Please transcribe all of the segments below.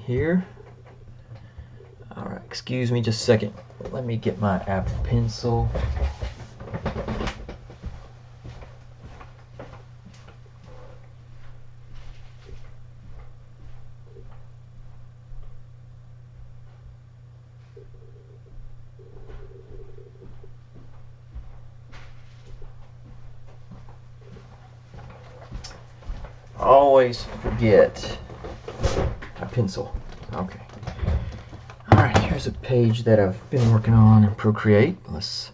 here. Alright, excuse me just a second. Let me get my Apple Pencil. Always forget a pencil. Okay. Alright, here's a page that I've been working on in Procreate. Let's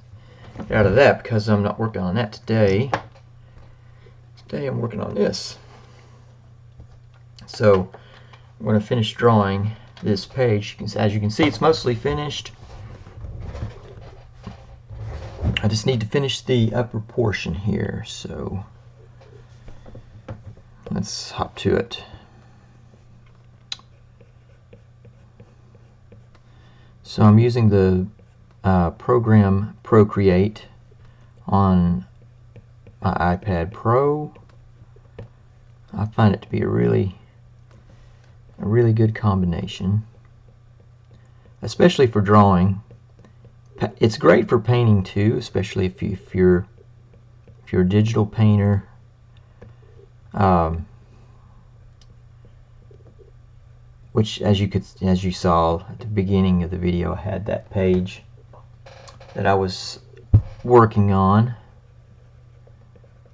get out of that because I'm not working on that today. Today I'm working on this. So I'm going to finish drawing this page. As you can see, it's mostly finished. I just need to finish the upper portion here, so let's hop to it. So I'm using the program Procreate on my iPad Pro. I find it to be a really good combination, especially for drawing. It's great for painting too, especially if you're a digital painter. Which, as you saw at the beginning of the video, I had that page that I was working on.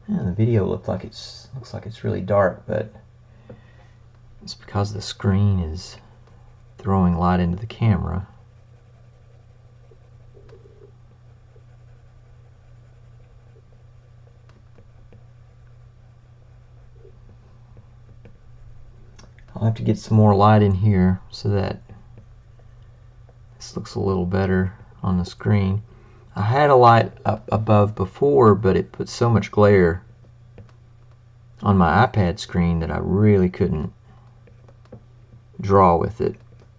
Yeah, the video looks like it's really dark, but it's because the screen is throwing light into the camera. I'll have to get some more light in here so that this looks a little better on the screen. I had a light up above before, but it put so much glare on my iPad screen that I really couldn't draw with it.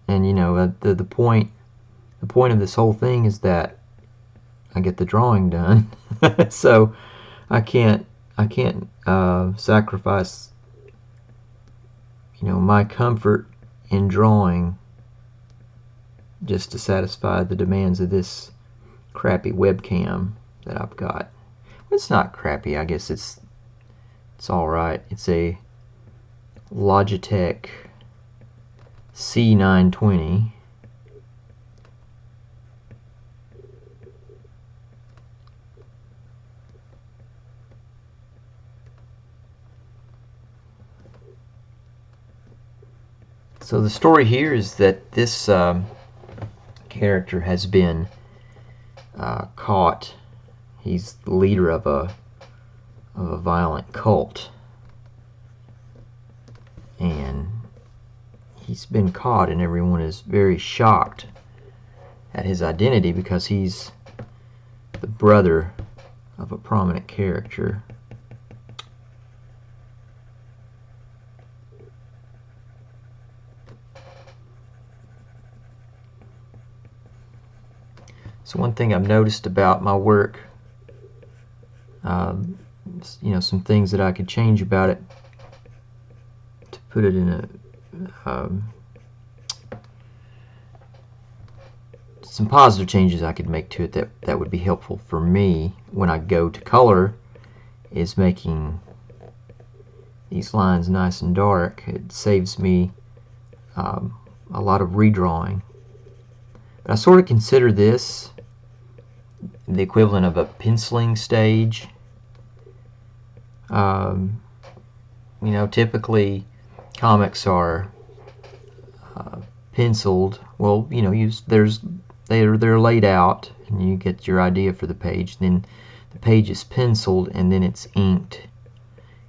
And you know, the point of this whole thing is that I get the drawing done. So I can't sacrifice, you know, my comfort in drawing just to satisfy the demands of this crappy webcam that I've got. It's not crappy, I guess it's alright. It's a Logitech C920. So the story here is that this character has been caught. He's the leader of a violent cult, and he's been caught, and everyone is very shocked at his identity because he's the brother of a prominent character. So one thing I've noticed about my work, you know, some things that I could change about it to put it in a some positive changes I could make to it that would be helpful for me when I go to color, is making these lines nice and dark. It saves me a lot of redrawing. But I sort of consider this the equivalent of a penciling stage. You know, typically comics are penciled. Well, you know, they're laid out, and you get your idea for the page. Then the page is penciled, and then it's inked.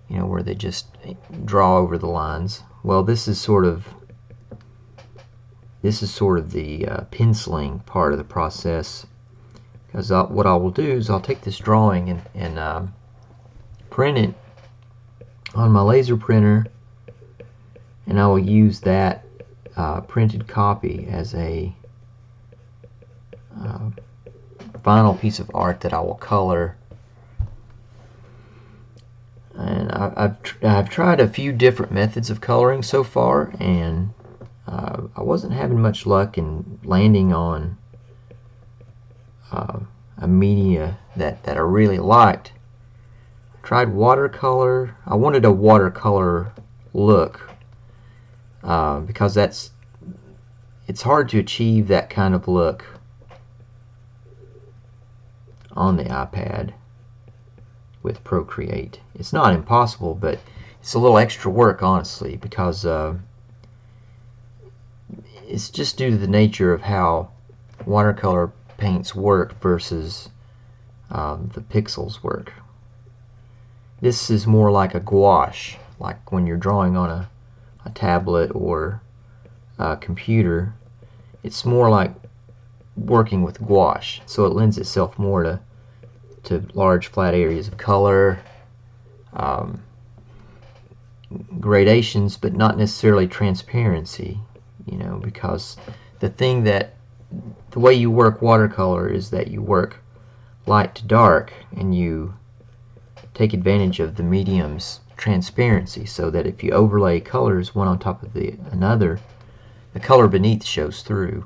You know, where they just draw over the lines. Well, this is sort of the penciling part of the process. Because what I will do is I'll take this drawing and print it on my laser printer, and I will use that printed copy as a final piece of art that I will color. And I've tried a few different methods of coloring so far, and I wasn't having much luck in landing on a media that I really liked. I tried watercolor. I wanted a watercolor look because it's hard to achieve that kind of look on the iPad with Procreate. It's not impossible, but it's a little extra work, honestly, because it's just due to the nature of how watercolor paints work versus the pixels work. This is more like a gouache, like when you're drawing on a tablet or a computer. It's more like working with gouache, so it lends itself more to large flat areas of color, gradations, but not necessarily transparency, you know, because the way you work watercolor is that you work light to dark, and you take advantage of the medium's transparency, so that if you overlay colors one on top of another, the color beneath shows through.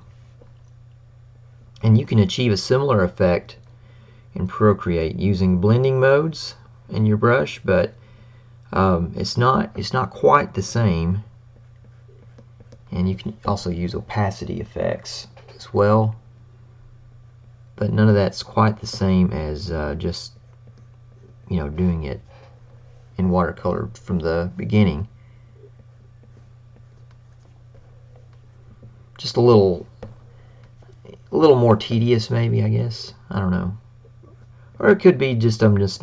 And you can achieve a similar effect in Procreate using blending modes in your brush, but it's not quite the same. And you can also use opacity effects as well, but none of that's quite the same as just, you know, doing it in watercolor from the beginning. Just a little more tedious, maybe, I guess. I don't know. Or it could be just I've just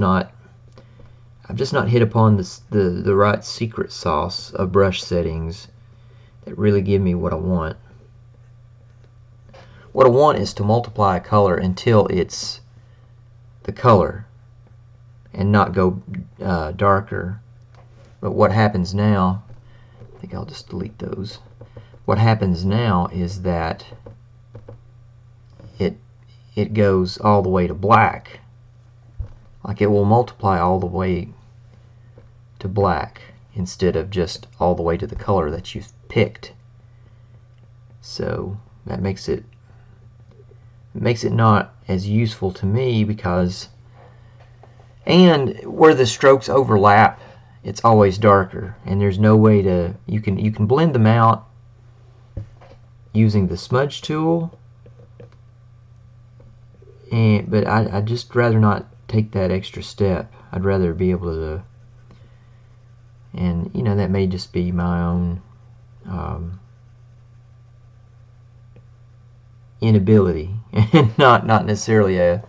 not hit upon the right secret sauce of brush settings that really give me what I want. What I want is to multiply a color until it's the color and not go darker. But what happens now, I think I'll just delete those. What happens now is that it goes all the way to black. Like, it will multiply all the way to black instead of just all the way to the color that you've picked. So that makes it not as useful to me, because, and where the strokes overlap, it's always darker, and there's no way to, you can blend them out using the smudge tool, but I'd just rather not take that extra step. I'd rather be able to, and you know, that may just be my own inability, and not necessarily a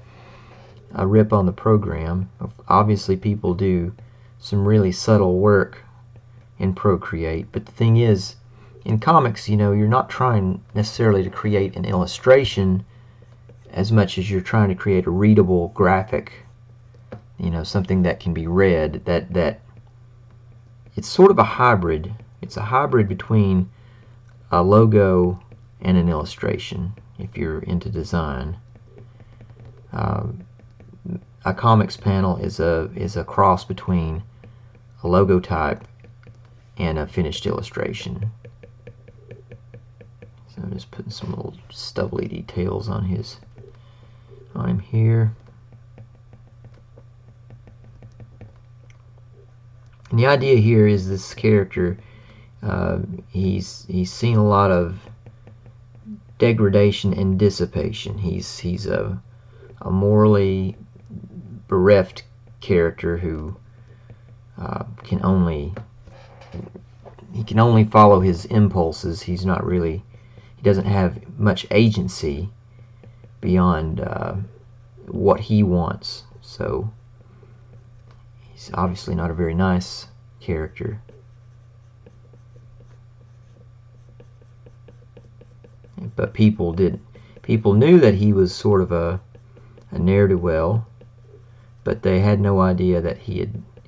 rip on the program. Obviously people do some really subtle work in Procreate, but the thing is, in comics, you know, you're not trying necessarily to create an illustration as much as you're trying to create a readable graphic, you know, something that can be read, that it's sort of a hybrid. It's a hybrid between a logo and an illustration, if you're into design. A comics panel is a cross between a logo type and a finished illustration. So I'm just putting some little stubbly details on him here. And the idea here is this character, he's seen a lot of degradation and dissipation. He's a morally bereft character who can only follow his impulses. He doesn't have much agency beyond what he wants. So he's obviously not a very nice character. But people knew that he was sort of a ne'er-do-well, but they had no idea that he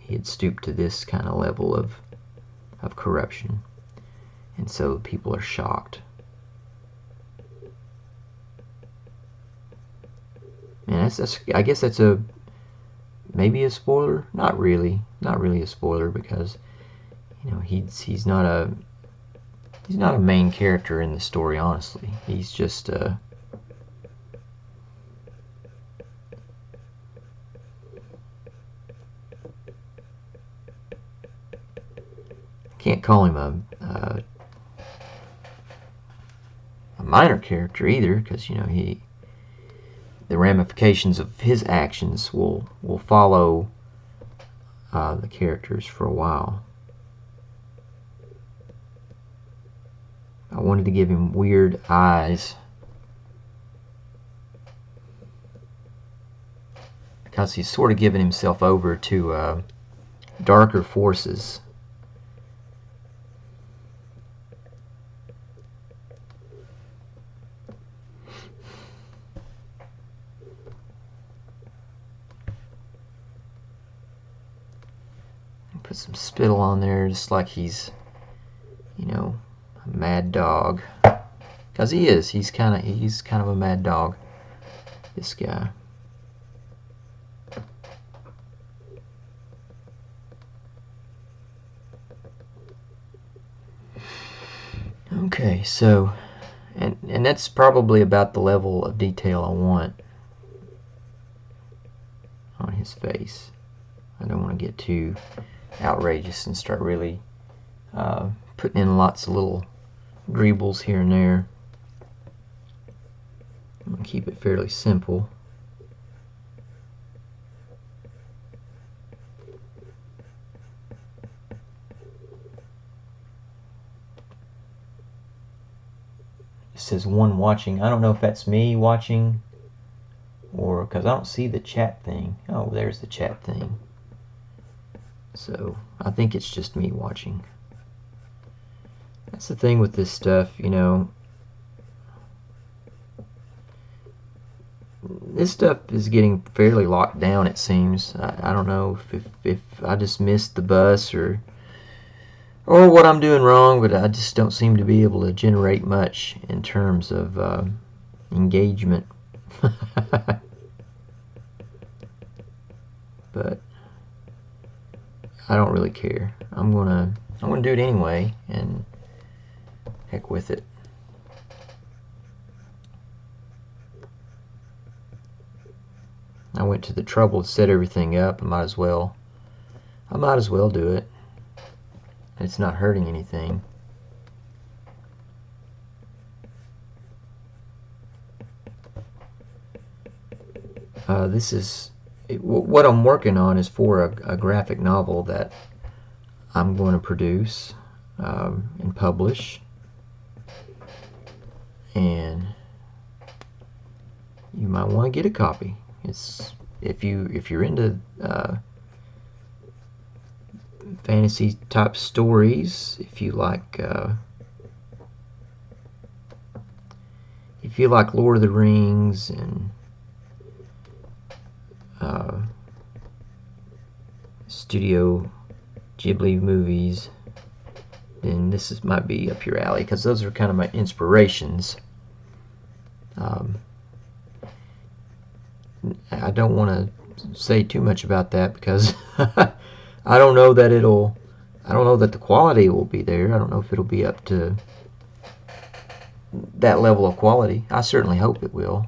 had stooped to this kind of level of corruption, and so people are shocked. And I guess that's maybe a spoiler. Not really a spoiler, because you know he's not He's not a main character in the story, honestly. He's just can't call him a minor character either, because you know the ramifications of his actions will follow the characters for a while. I wanted to give him weird eyes because he's sort of given himself over to darker forces. Put some spittle on there just like he's, you know, a mad dog. Because he is. He's kind of a mad dog, this guy. Okay, so and that's probably about the level of detail I want on his face. I don't want to get too outrageous and start really putting in lots of little greebles here and there. I'm going to keep it fairly simple. It says one watching. I don't know if that's me watching or because I don't see the chat thing. Oh, there's the chat thing. So I think it's just me watching. That's the thing with this stuff, you know. This stuff is getting fairly locked down, it seems. I don't know if I just missed the bus or what I'm doing wrong, but I just don't seem to be able to generate much in terms of engagement. But I don't really care. I'm gonna do it anyway, and heck with it. I went to the trouble to set everything up. I might as well do it. It's not hurting anything. This is what I'm working on is for a graphic novel that I'm going to produce and publish, and you might want to get a copy. It's if you're into fantasy type stories, if you like Lord of the Rings and Studio Ghibli movies, then this might be up your alley, because those are kind of my inspirations. I don't want to say too much about that because I don't know that the quality will be there. I don't know if it'll be up to that level of quality. I certainly hope it will.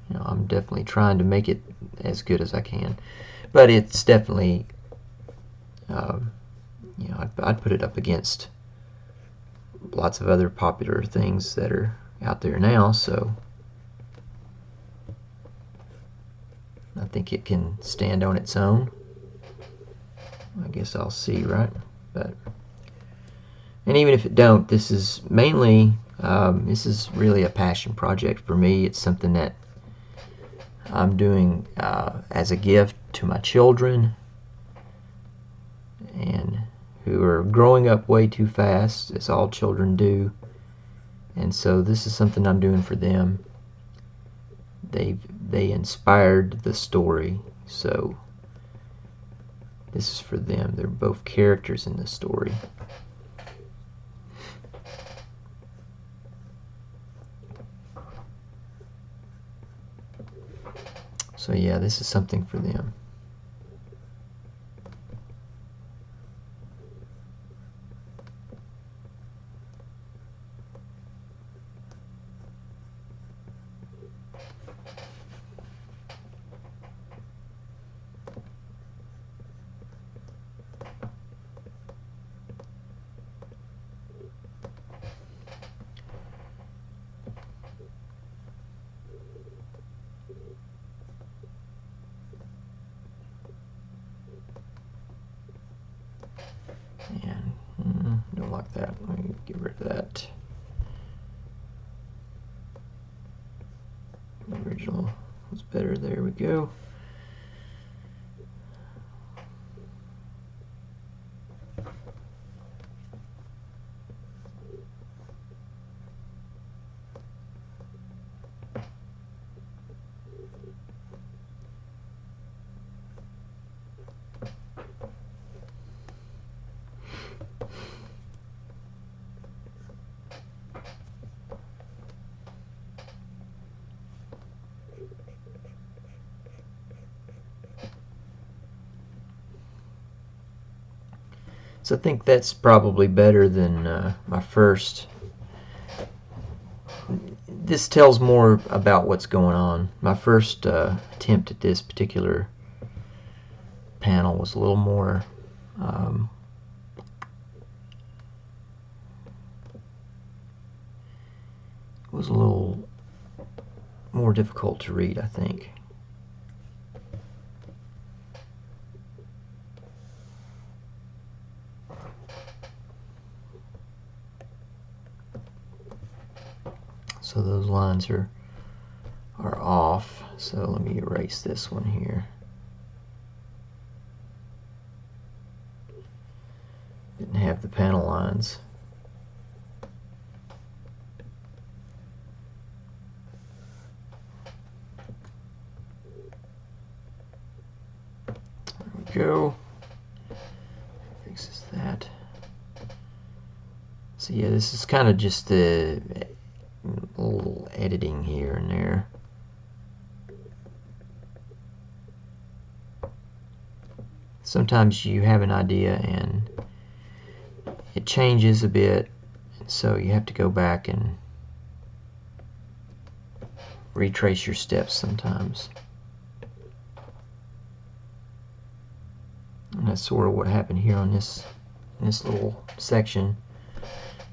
You know, I'm definitely trying to make it as good as I can, but it's definitely, you know, I'd put it up against lots of other popular things that are out there now, so I think it can stand on its own. I guess I'll see, right? And even if it don't, this is mainly this is really a passion project for me. It's something that I'm doing as a gift to my children, and who are growing up way too fast, as all children do. And so this is something I'm doing for them. They inspired the story, so this is for them. They're both characters in the story. So yeah, this is something for them. original was better. There we go. So I think that's probably better than my first. This tells more about what's going on. My first attempt at this particular panel was a little more was a little more difficult to read, I think. So those lines are off. So let me erase this one here. Didn't have the panel lines. There we go. Fixes that. So yeah, this is kind of just the little editing here and there. Sometimes you have an idea and it changes a bit, and so you have to go back and retrace your steps sometimes. And that's sort of what happened here on this little section.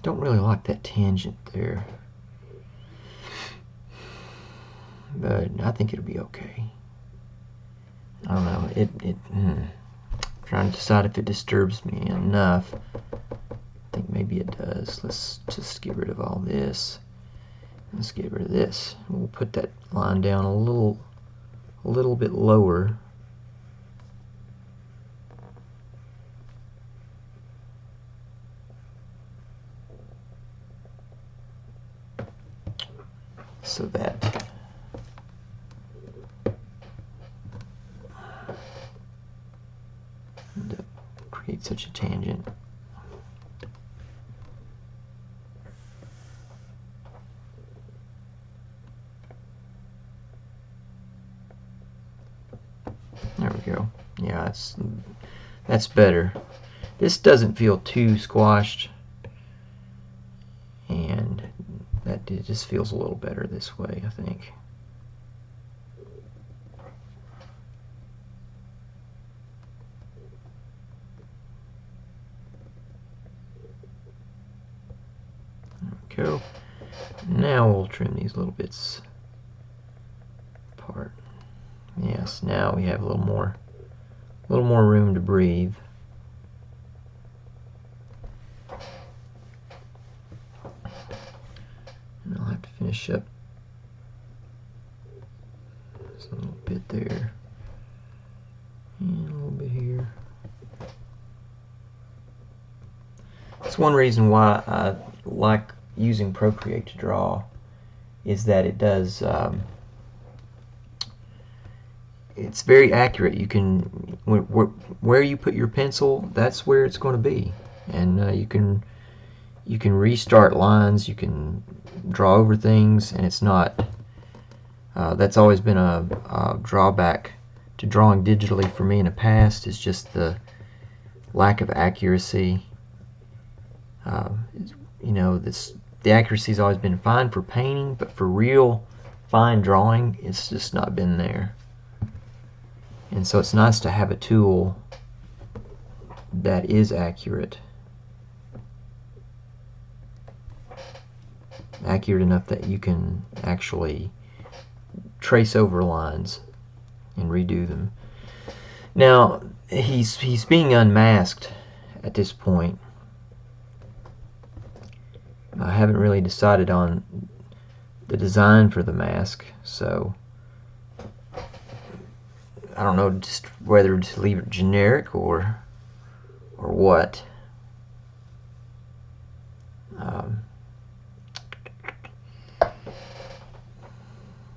Don't really like that tangent there, but I think it'll be okay. I don't know. Trying to decide if it disturbs me enough. I think maybe it does. Let's just get rid of all this. Let's get rid of this. We'll put that line down a little bit lower. So that create such a tangent. There we go. Yeah, that's better. This doesn't feel too squashed, and it just feels a little better this way, I think. There we go. Now we'll trim these little bits apart. Yes, now we have a little more room to breathe. And I'll have to finish up just a little bit there and a little bit here. That's one reason why I like using Procreate to draw, is that it does it's very accurate. You can, where you put your pencil, that's where it's going to be, and you can restart lines, you can draw over things, and it's not that's always been a drawback to drawing digitally for me in the past, is just the lack of accuracy. You know, the accuracy's always been fine for painting, but for real fine drawing, it's just not been there. And so it's nice to have a tool that is accurate enough that you can actually trace over lines and redo them. Now he's being unmasked at this point. I haven't really decided on the design for the mask, so I don't know just whether to leave it generic or what.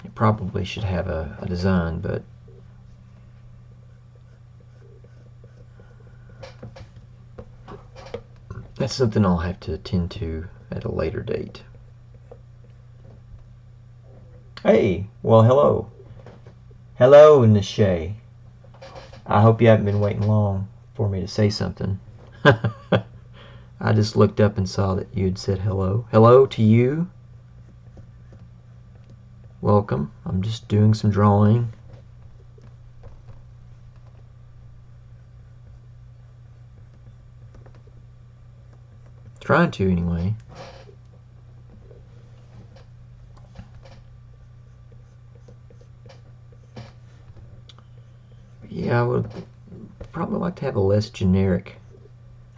It probably should have a design, but that's something I'll have to attend to at a later date. Hey, well, hello. Hello, Nishay. I hope you haven't been waiting long for me to say something. I just looked up and saw that you had said hello. Hello to you. Welcome. I'm just doing some drawing. Trying to, anyway. Yeah, I would probably like to have a less generic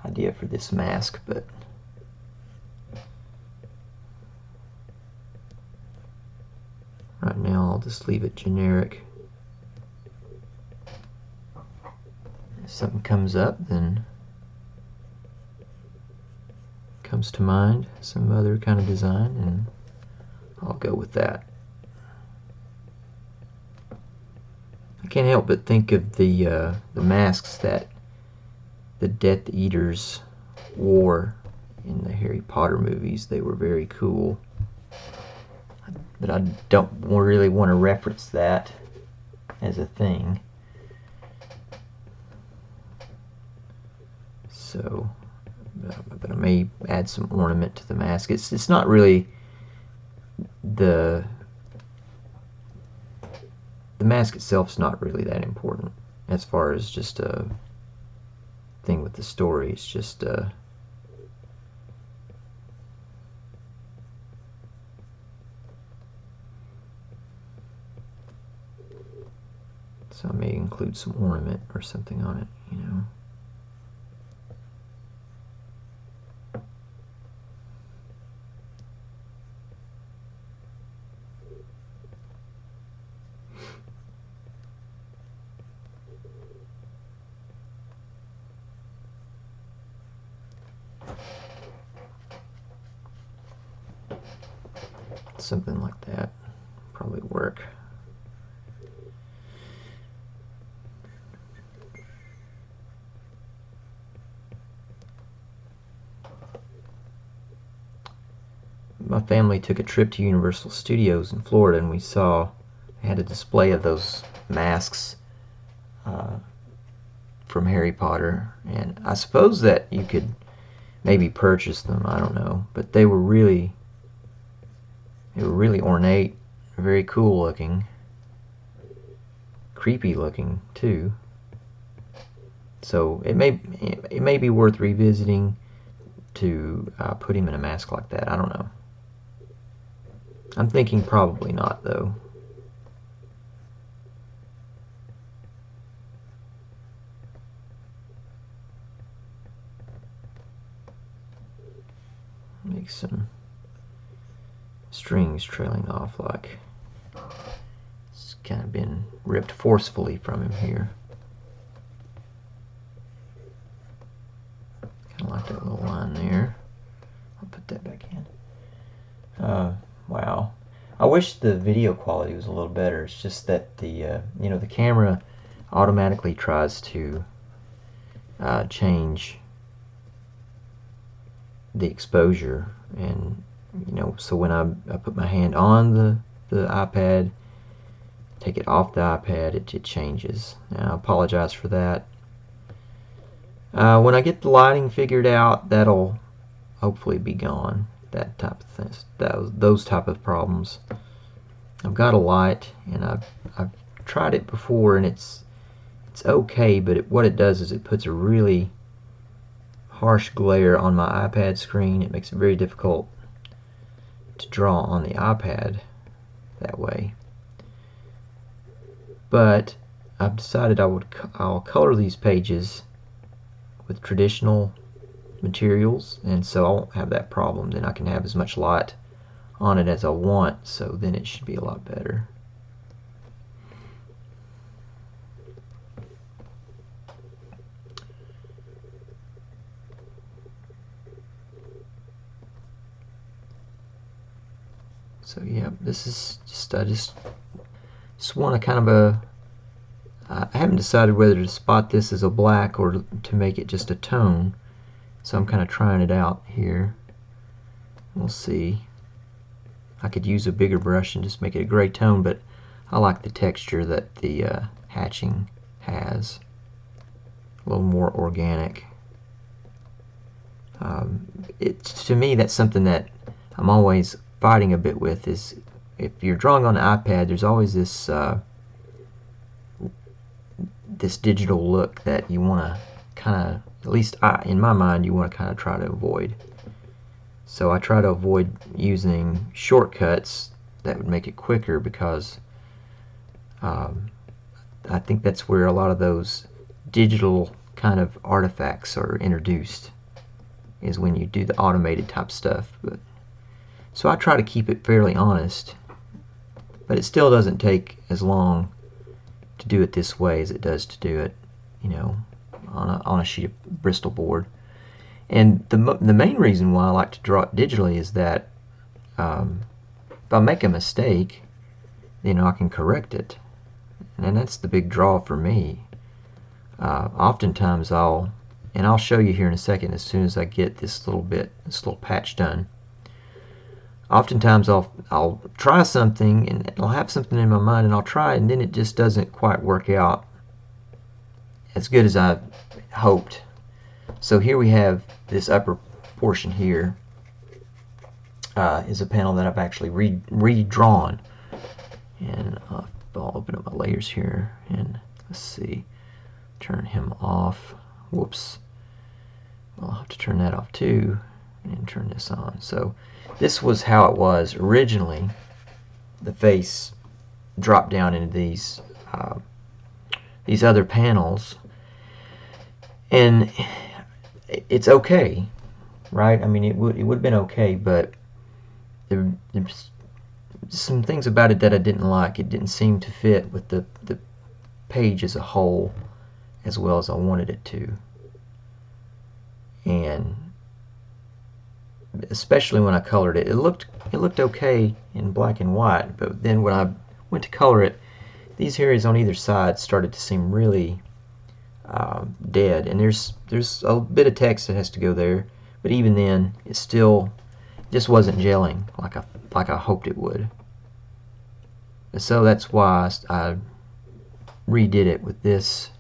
idea for this mask, but right now I'll just leave it generic. If something comes up, then comes to mind, some other kind of design, and I'll go with that. I can't help but think of the masks that the Death Eaters wore in the Harry Potter movies. They were very cool, but I don't really want to reference that as a thing. So, but I may add some ornament to the mask. It's not really the mask itself is not really that important as far as just a thing with the story. It's just so I may include some ornament or something on it, you know. Something like that probably work. My family took a trip to Universal Studios in Florida, and we saw they had a display of those masks from Harry Potter, and I suppose that you could maybe purchase them, I don't know, but they were really ornate, very cool looking, creepy looking too. So it may be worth revisiting to put him in a mask like that. I don't know. I'm thinking probably not, though. Make some strings trailing off like it's kind of been ripped forcefully from him here. Kind of like that little line there. I'll put that back in. Wow. I wish the video quality was a little better. It's just that the the camera automatically tries to change the exposure, and so when I put my hand on the iPad, take it off the iPad, it changes. Now, I apologize for that. When I get the lighting figured out, that'll hopefully be gone. That type of things, those type of problems. I've got a light, and I've tried it before, and it's okay, but what it does is it puts a really harsh glare on my iPad screen. It makes it very difficult to draw on the iPad that way. But I've decided I'll color these pages with traditional materials, and so I won't have that problem. Then I can have as much light on it as I want, so then it should be a lot better. So yeah, this is just, I just want a kind of I haven't decided whether to spot this as a black or to make it just a tone. So I'm kind of trying it out here. We'll see. I could use a bigger brush and just make it a gray tone, but I like the texture that the hatching has. A little more organic. To me, that's something that I'm always fighting a bit with. Is if you're drawing on an iPad, there's always this this digital look that you want to kind of, at least in my mind, you want to kind of try to avoid. So I try to avoid using shortcuts that would make it quicker, because I think that's where a lot of those digital kind of artifacts are introduced, is when you do the automated type stuff. But so I try to keep it fairly honest, but it still doesn't take as long to do it this way as it does to do it, you know, on a sheet of Bristol board. And the main reason why I like to draw it digitally is that if I make a mistake, you know, I can correct it, and that's the big draw for me. Oftentimes I'll show you here in a second as soon as I get this little patch done. Oftentimes I'll try something and I'll have something in my mind and I'll try it, and then it just doesn't quite work out as good as I hoped. So here we have this upper portion here is a panel that I've actually redrawn, and I'll open up my layers here and let's see, turn him off. Whoops, I'll have to turn that off too and turn this on. So this was how it was originally. The face dropped down into these other panels, and it's okay, right? I mean, it would have been okay, but there's some things about it that I didn't like. It didn't seem to fit with the page as a whole as well as I wanted it to, and especially when I colored it, it looked okay in black and white, but then when I went to color it, these areas on either side started to seem really dead, and there's a bit of text that has to go there, but even then it still just wasn't gelling like I hoped it would. And so that's why I redid it with this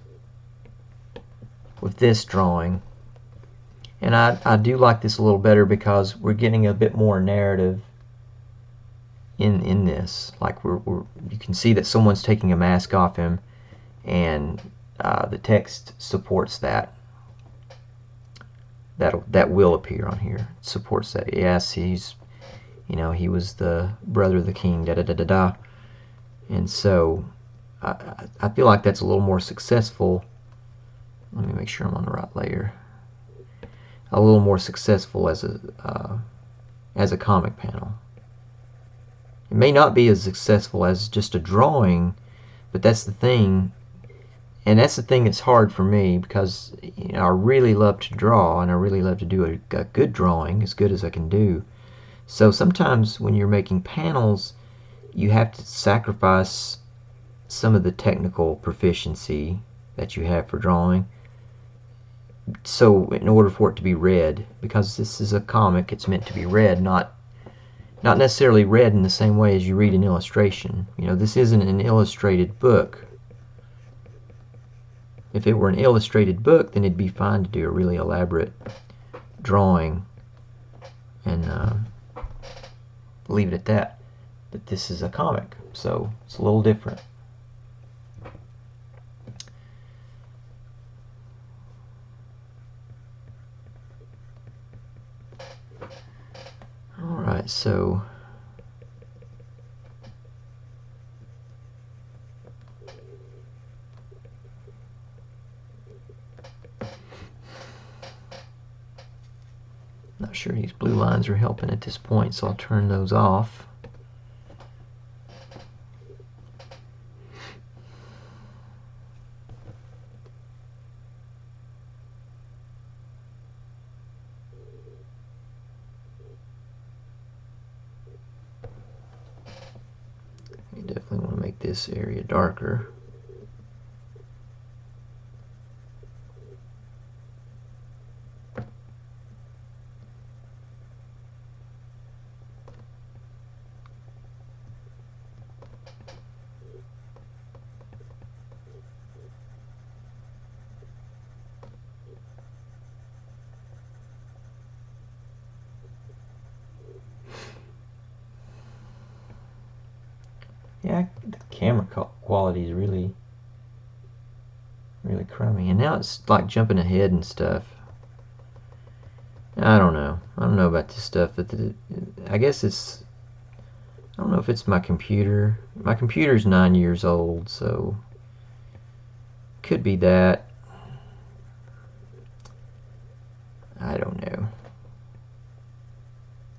drawing. And I do like this a little better because we're getting a bit more narrative in this. Like you can see that someone's taking a mask off him, and the text supports that. That will appear on here. It supports that. Yes, he's, you know, he was the brother of the king. Da da da da da. And so I feel like that's a little more successful. Let me make sure I'm on the right layer. A little more successful as a comic panel. It may not be as successful as just a drawing, but that's the thing, and that's the thing that's hard for me, because you know, I really love to draw, and I really love to do a good drawing, as good as I can do. So sometimes when you're making panels, you have to sacrifice some of the technical proficiency that you have for drawing, so in order for it to be read, because this is a comic, it's meant to be read, not necessarily read in the same way as you read an illustration. You know, this isn't an illustrated book. If it were an illustrated book, then it'd be fine to do a really elaborate drawing and leave it at that. But this is a comic, so it's a little different. Alright, so not sure these blue lines are helping at this point, so I'll turn those off. this area darker. Yeah, the camera quality is really crummy, and now it's like jumping ahead and stuff. I don't know about this stuff, but I guess it's, I don't know if it's my computer. My computer's 9 years old, so could be that. I don't know.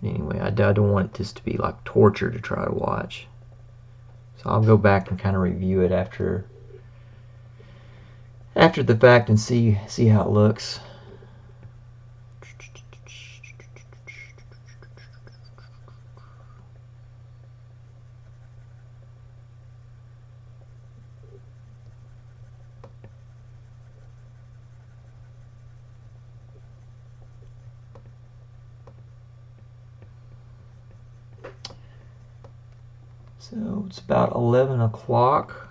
Anyway, I don't want this to be like torture to try to watch. So I'll go back and kind of review it after the fact and see how it looks. So it's about 11 o'clock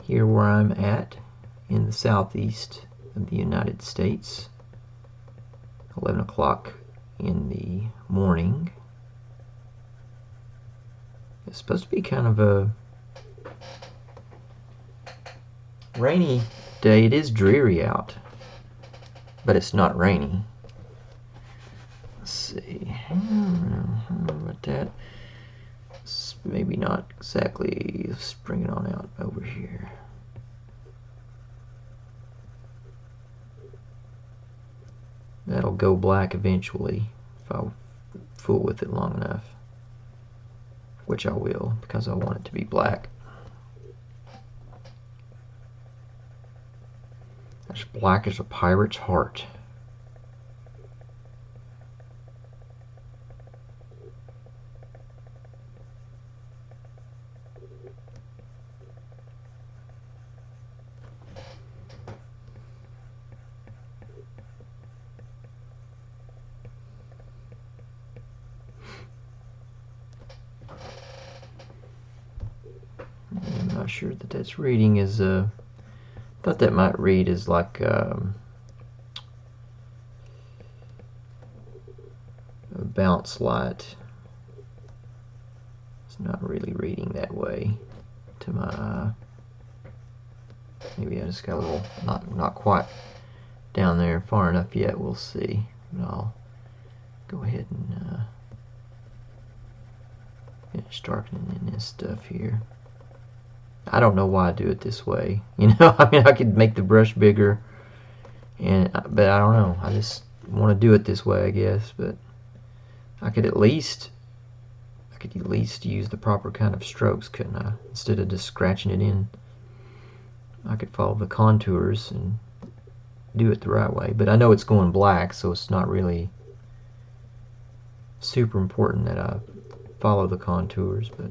here where I'm at in the southeast of the United States. 11 o'clock in the morning. It's supposed to be kind of a rainy day. It is dreary out, but it's not rainy. Let's see. I don't know about that. It's maybe not exactly. Let's bring it on out over here. That'll go black eventually if I fool with it long enough, which I will because I want it to be black. As black as a pirate's heart. I'm not sure that that's reading as thought that might read as like a bounce light. It's not really reading that way to my eye. Maybe I just got a little not quite down there far enough yet. We'll see. And I'll go ahead and finish darkening in this stuff here. I don't know why I do it this way. You know, I mean, I could make the brush bigger, but I don't know. I just want to do it this way, I guess. But I could at least use the proper kind of strokes, couldn't I? Instead of just scratching it in, I could follow the contours and do it the right way. But I know it's going black, so it's not really super important that I follow the contours, but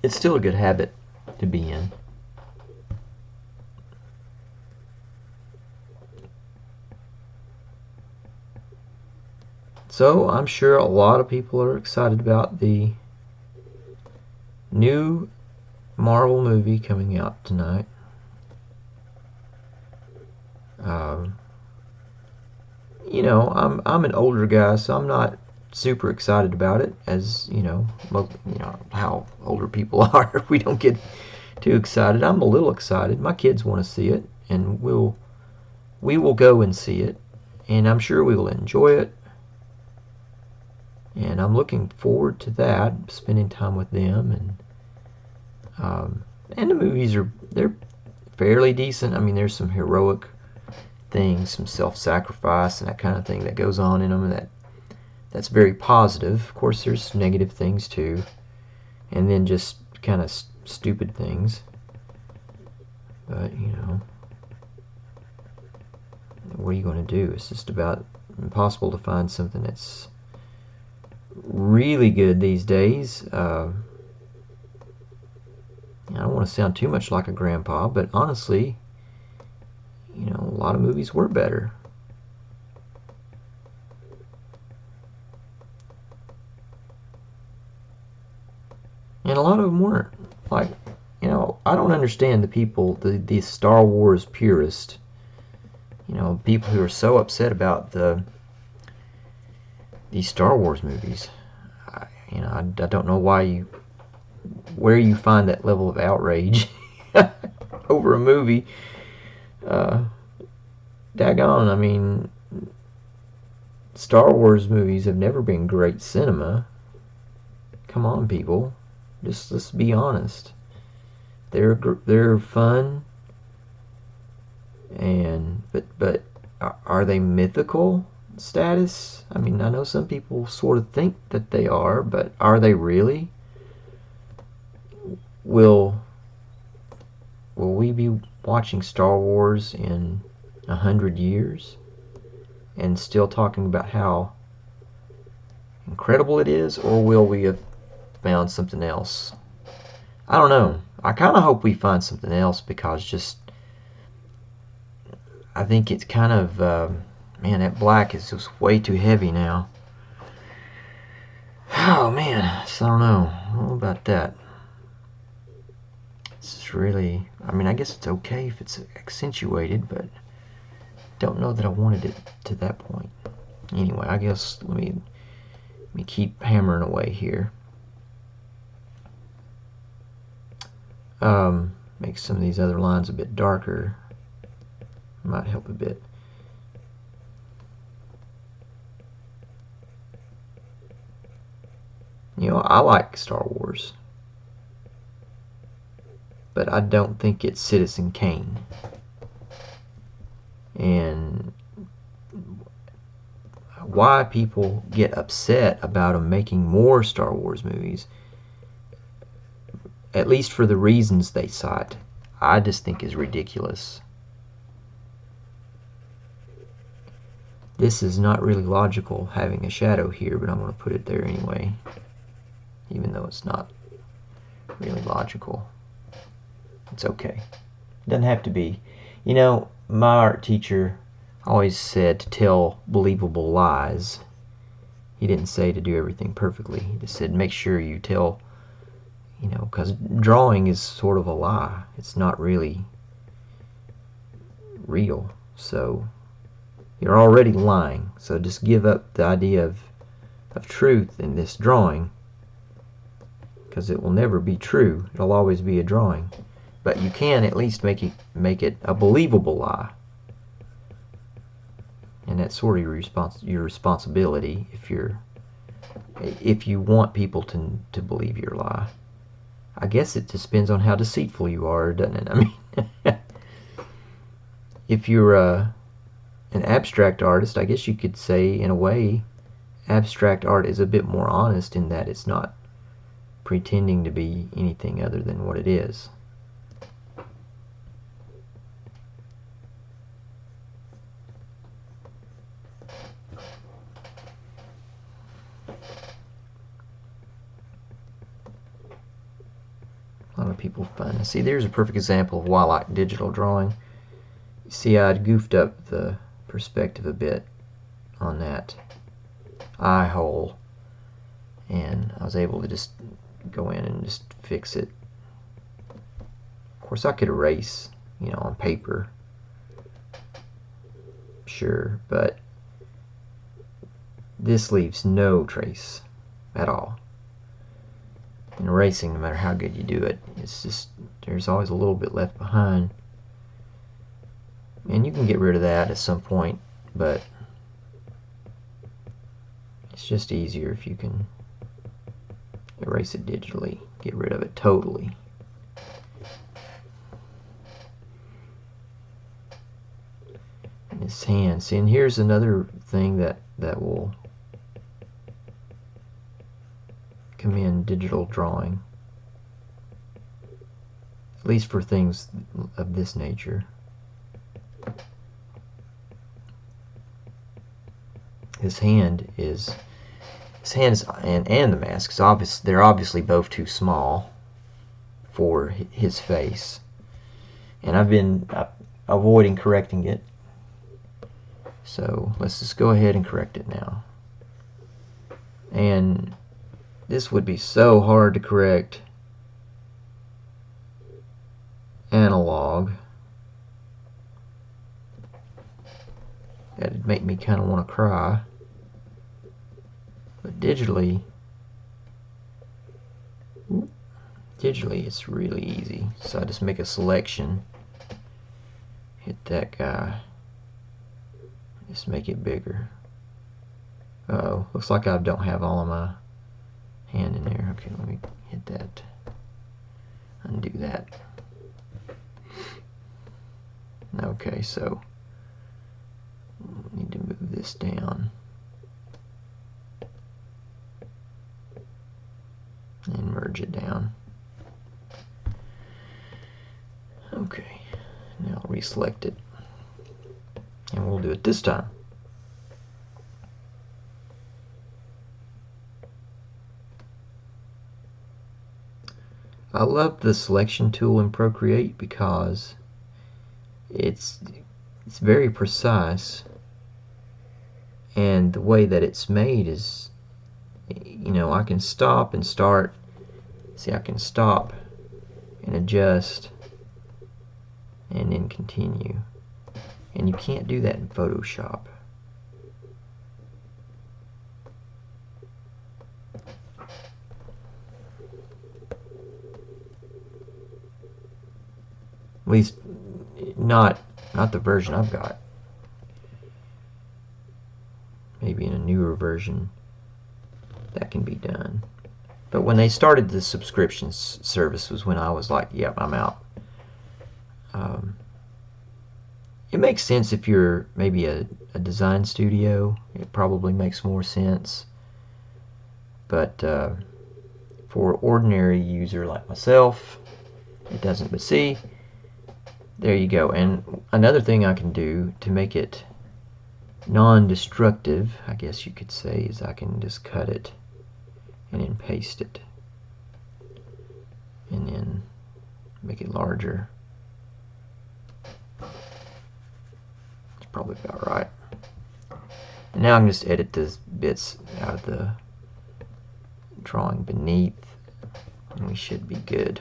it's still a good habit to be in. So I'm sure a lot of people are excited about the new Marvel movie coming out tonight. You know, I'm an older guy, so I'm not super excited about it, as you know how older people are. We don't get too excited. I'm a little excited. My kids want to see it, and we will go and see it, and I'm sure we will enjoy it, and I'm looking forward to that, spending time with them, and the movies they're fairly decent. I mean, there's some heroic things, some self-sacrifice and that kind of thing that goes on in them, and that's very positive. Of course, there's negative things too, and then just kind of stupid things. But you know, what are you going to do? It's just about impossible to find something that's really good these days. I don't want to sound too much like a grandpa, but honestly, you know, a lot of movies were better. And a lot of them weren't. Like, you know, I don't understand the people, the Star Wars purists, you know, people who are so upset about these Star Wars movies. You know, I don't know where you find that level of outrage over a movie. Daggone, I mean, Star Wars movies have never been great cinema. Come on, people. Just let's be honest. They're fun, and but are they mythical status? I mean, I know some people sort of think that they are, but are they really? Will we be watching Star Wars in 100 years and still talking about how incredible it is, or will we have found something else? I don't know. I kind of hope we find something else, because just I think it's kind of man, that black is just way too heavy now. Oh man, so I don't know. I don't know about that. It's really, I mean, I guess it's okay if it's accentuated, but don't know that I wanted it to that point. Anyway, I guess let me keep hammering away here. Make some of these other lines a bit darker. Might help a bit. You know, I like Star Wars, but I don't think it's Citizen Kane. And why people get upset about them making more Star Wars movies, at least for the reasons they cite, I just think is ridiculous. This is not really logical, having a shadow here, but I'm going to put it there anyway, even though it's not really logical. It's okay. It doesn't have to be. You know, my art teacher always said to tell believable lies. He didn't say to do everything perfectly. He just said make sure you tell, you know, because drawing is sort of a lie. It's not really real. So you're already lying. So just give up the idea of truth in this drawing, because it will never be true. It'll always be a drawing. But you can at least make it a believable lie. And that's sort of your responsibility if you want people to believe your lie. I guess it just depends on how deceitful you are, doesn't it? I mean, if you're an abstract artist, I guess you could say, in a way, abstract art is a bit more honest in that it's not pretending to be anything other than what it is. A lot of people find. See, there's a perfect example of why I like digital drawing. You see, I'd goofed up the perspective a bit on that eye hole, and I was able to just go in and just fix it. Of course, I could erase, you know, on paper, sure, but this leaves no trace at all. In erasing, no matter how good you do it, it's just, there's always a little bit left behind. And you can get rid of that at some point, but it's just easier if you can erase it digitally, get rid of it totally. And his hand. See, and here's another thing that will come in digital drawing, at least for things of this nature. His hand is his hands and the mask is obvious. They're obviously both too small for his face, and I've been avoiding correcting it. So let's just go ahead and correct it now. And this would be so hard to correct analog. That'd make me kind of want to cry. But digitally it's really easy. So I just make a selection, hit that guy, just make it bigger. Uh-oh, looks like I don't have all of my hand in there. Okay, let me hit that, undo that. Okay, so need to move this down and merge it down. Okay, now reselect it, and we'll do it this time. I love the selection tool in Procreate because it's very precise, and the way that it's made is, you know, I can stop and start. See, I can stop and adjust and then continue, and you can't do that in Photoshop. At least not the version I've got. Maybe in a newer version that can be done. But when they started the subscription service was when I was like, yep, I'm out. It makes sense if you're maybe a design studio. It probably makes more sense. But for an ordinary user like myself, it doesn't. But see, there you go. And another thing I can do to make it non-destructive, I guess you could say, is I can just cut it and then paste it and then make it larger. It's probably about right. And now I can just edit those bits out of the drawing beneath, and we should be good.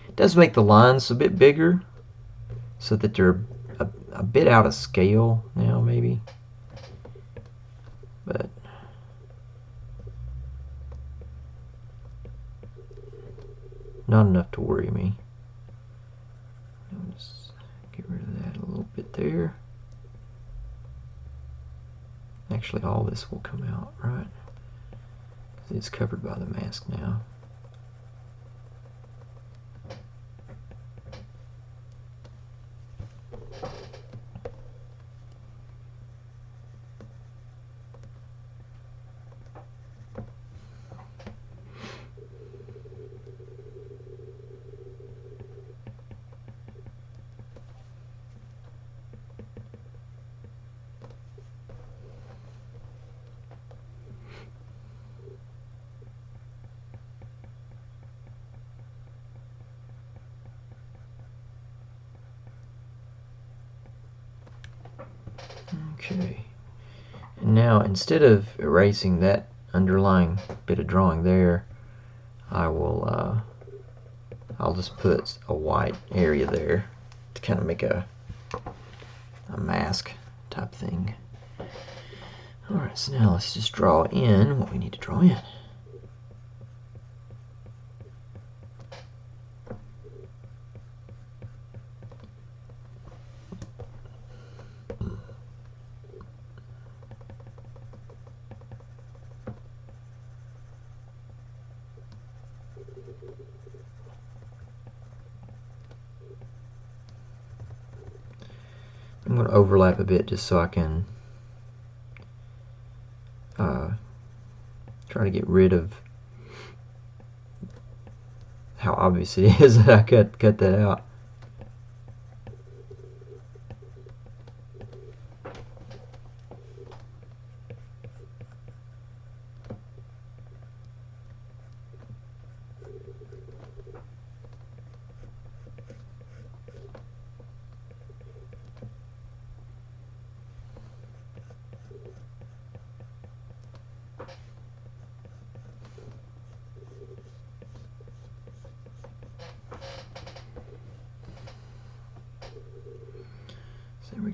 It does make the lines a bit bigger so that they're a bit out of scale now, maybe, but not enough to worry me. I'll just get rid of that a little bit there. Actually, all this will come out, right? Because it's covered by the mask now. Okay, and now instead of erasing that underlying bit of drawing there, I will I'll just put a white area there to kind of make a mask type thing. Alright, so now let's just draw in what we need to draw in. I'm going to overlap a bit just so I can try to get rid of how obvious it is that I cut that out.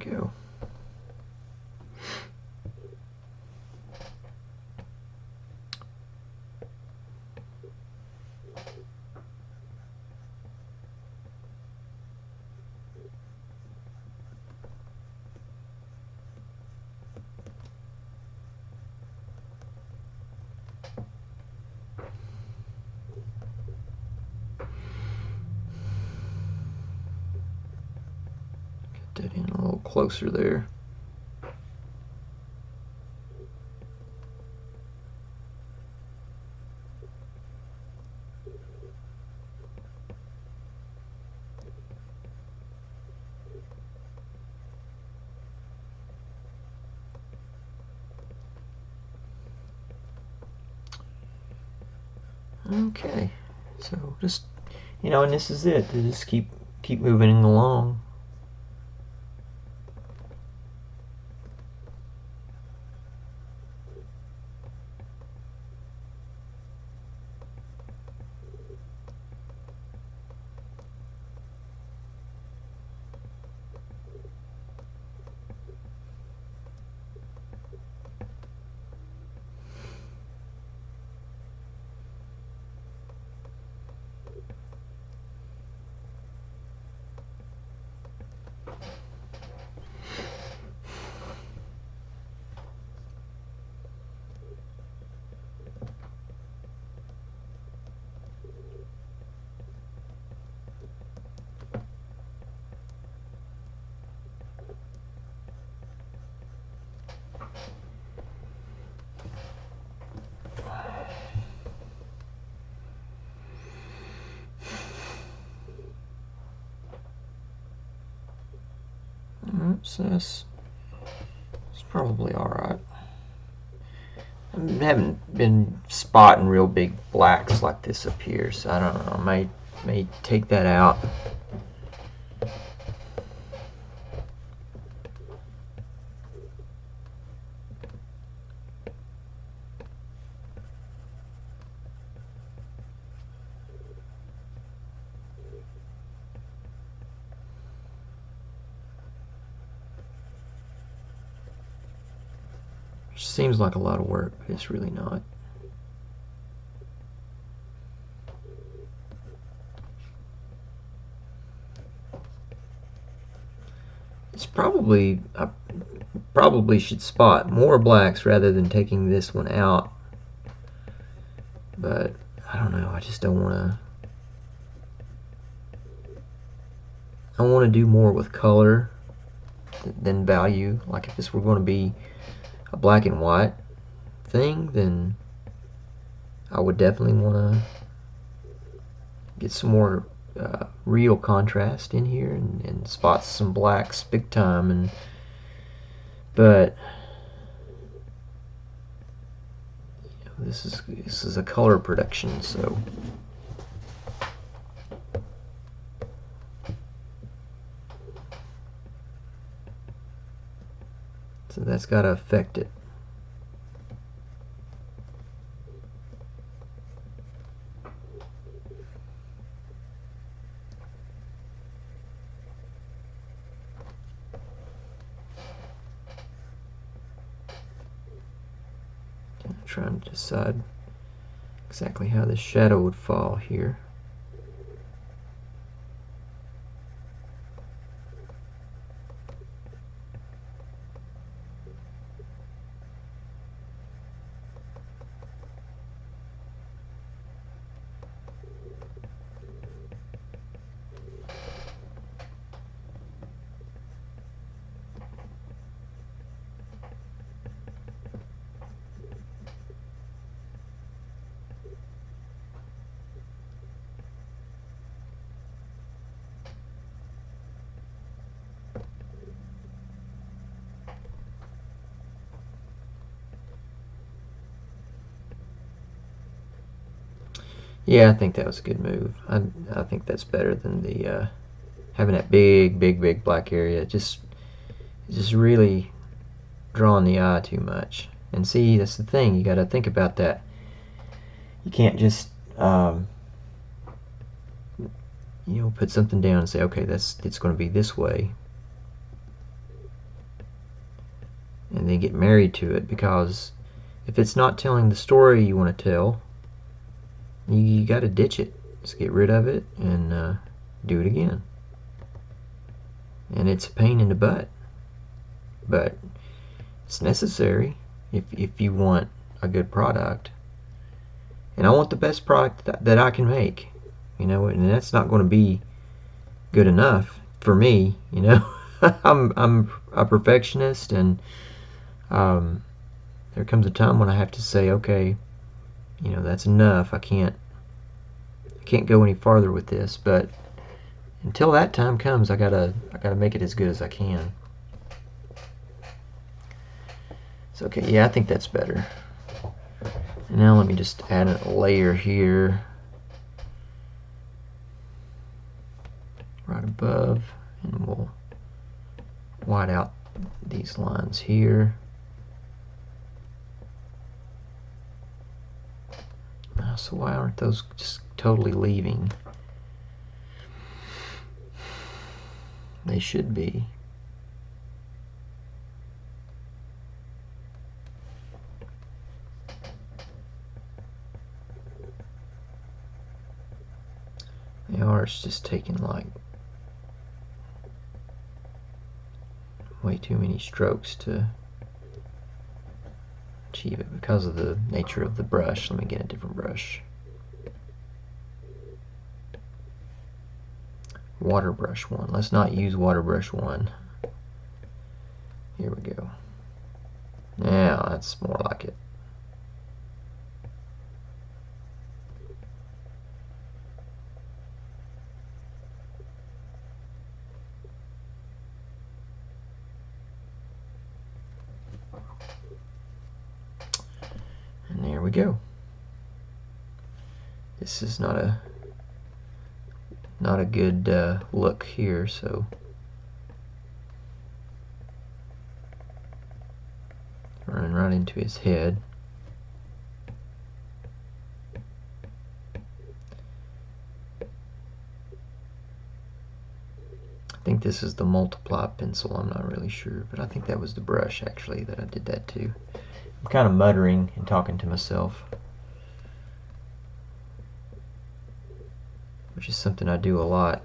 go. Get that in a little closer there. Okay, so just, and this is it. Just keep moving along. So it's probably alright. I haven't been spotting real big blacks like this up here, so I don't know. I may take that out. Which seems like a lot of work, but it's really not. It's probably, I probably should spot more blacks rather than taking this one out. But I don't know, I just don't want to. I want to do more with color than value. Like if this were going to be a black and white thing, then I would definitely want to get some more real contrast in here and spot some blacks big time. But this is a color production, so that's got to affect it. Trying to decide exactly how the shadow would fall here. Yeah, I think that was a good move. I think that's better than the having that big black area. Just really drawing the eye too much. And see, that's the thing. You got to think about that. You can't just put something down and say, okay, it's going to be this way. and then get married to it, because if it's not telling the story you want to tell, you got to ditch it. Just get rid of it and do it again. And it's a pain in the butt, but it's necessary if you want a good product. And I want the best product that I can make, you know, and that's not going to be good enough for me, you know. I'm a perfectionist, and there comes a time when I have to say, okay, you know, that's enough. I can't go any farther with this. But until that time comes, I gotta make it as good as I can. So okay, yeah, I think that's better. And now let me just add a layer here, right above, and we'll white out these lines here. So why aren't those just totally leaving? They should be. They are. It's just taking like way too many strokes to achieve it because of the nature of the brush. Let me get a different brush. Water brush 1. Let's not use water brush 1. Here we go. Now that's more like it. And there we go. This is not a good look here, so running right into his head. I think this is the multiply pencil. I'm not really sure, but I think that was the brush actually that I did that to. I'm kind of muttering and talking to myself, which is something I do a lot.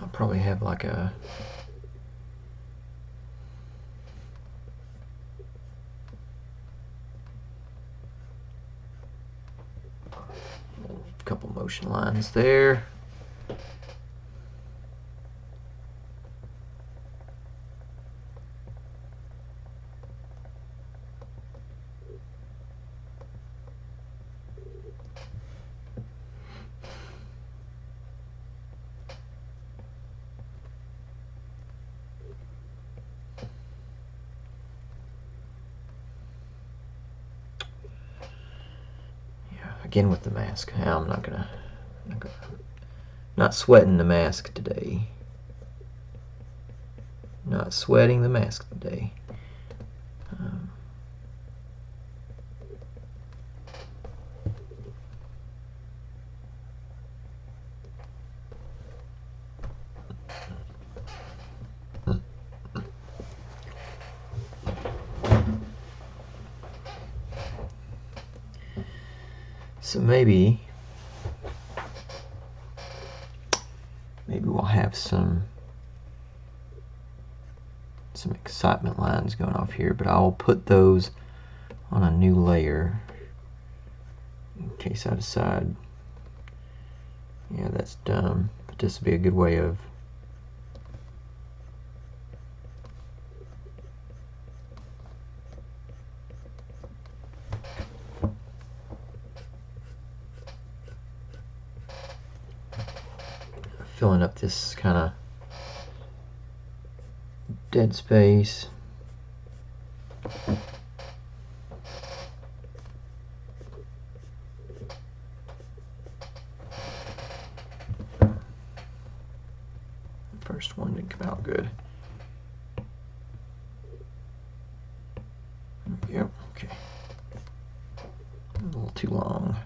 I'll probably have like a couple motion lines there. Again with the mask. Now I'm not sweating the mask today. Not sweating the mask today. So maybe we'll have some some excitement lines going off here, but I'll put those on a new layer in case I decide, yeah, that's dumb, but this would be a good way of filling up this kind of dead space. First one didn't come out good. Yep, okay. A little too long.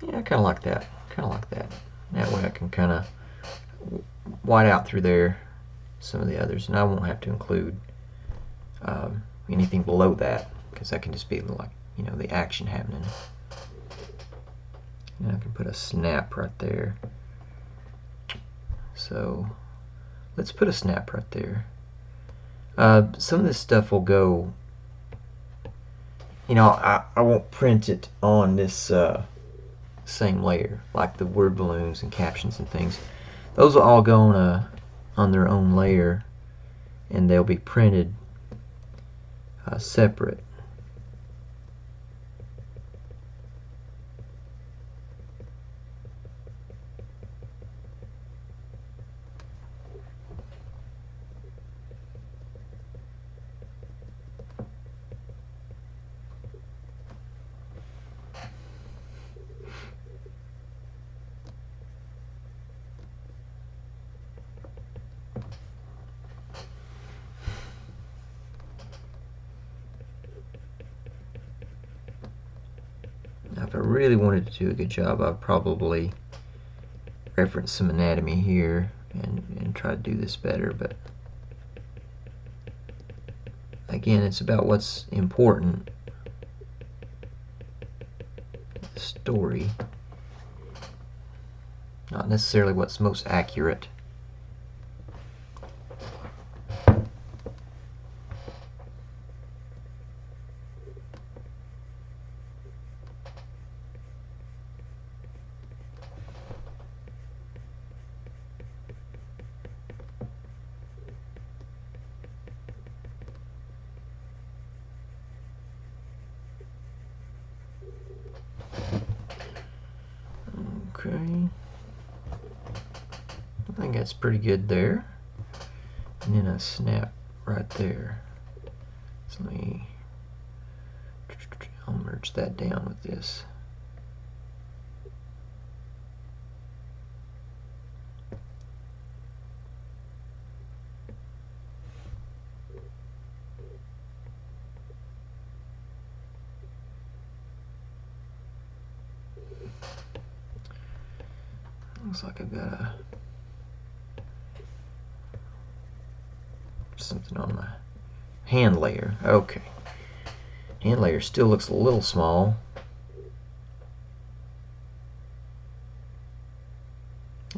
Yeah, I kind of like that. Kind of like that. That way I can kind of white out through there some of the others, and I won't have to include anything below that because that can just be like, you know, the action happening. And I can put a snap right there. So let's put a snap right there. Some of this stuff will go, you know, I won't print it on this same layer, like the word balloons and captions and things. Those will all go on their own layer, and they'll be printed separate. Now, if I really wanted to do a good job, I'd probably reference some anatomy here and try to do this better, but again, it's about what's important, the story, not necessarily what's most accurate. Okay, I think that's pretty good there. And then a snap right there. So I'll merge that down with this. Looks like I've got something on my hand layer. Okay. Hand layer still looks a little small.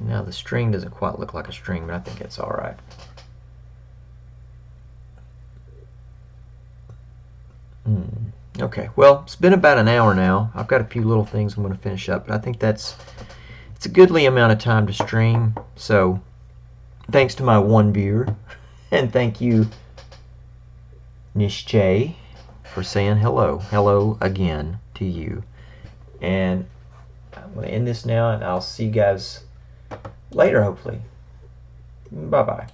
Now the string doesn't quite look like a string, but I think it's alright. Okay, well, it's been about an hour now. I've got a few little things I'm going to finish up, but I think it's a goodly amount of time to stream. So thanks to my one viewer, and thank you, Nishche, for saying hello. Hello again to you. And I'm going to end this now, and I'll see you guys later, hopefully. Bye-bye.